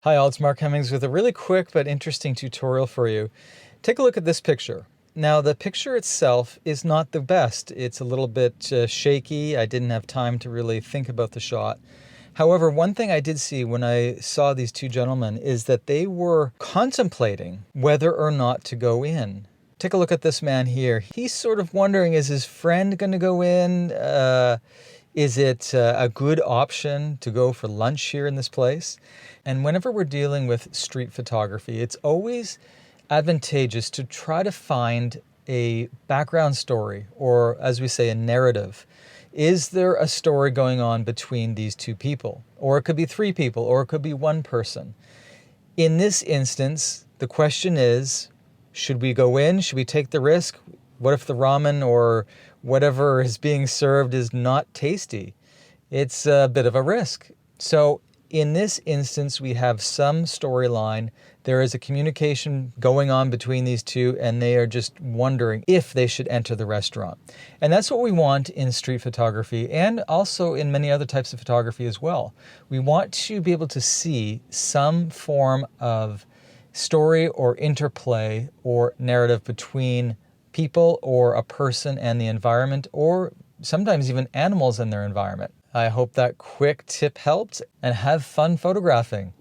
Hi all, it's Mark Hemmings with a really quick but interesting tutorial for you. Take a look at this picture. Now the picture itself is not the best. It's a little bit shaky. I didn't have time to really think about the shot. However, one thing I did see when I saw these two gentlemen is that they were contemplating whether or not to go in. Take a look at this man here. He's sort of wondering, is his friend going to go in? Is it a good option to go for lunch here in this place? And whenever we're dealing with street photography, it's always advantageous to try to find a background story, or as we say, a narrative. Is there a story going on between these two people? Or it could be three people, or it could be one person. In this instance, the question is, should we go in? Should we take the risk? What if the ramen or whatever is being served is not tasty? It's a bit of a risk. So in this instance, we have some storyline. There is a communication going on between these two, and they are just wondering if they should enter the restaurant. And that's what we want in street photography, and also in many other types of photography as well. We want to be able to see some form of story or interplay or narrative between people or a person and the environment, or sometimes even animals and their environment. I hope that quick tip helped, and have fun photographing.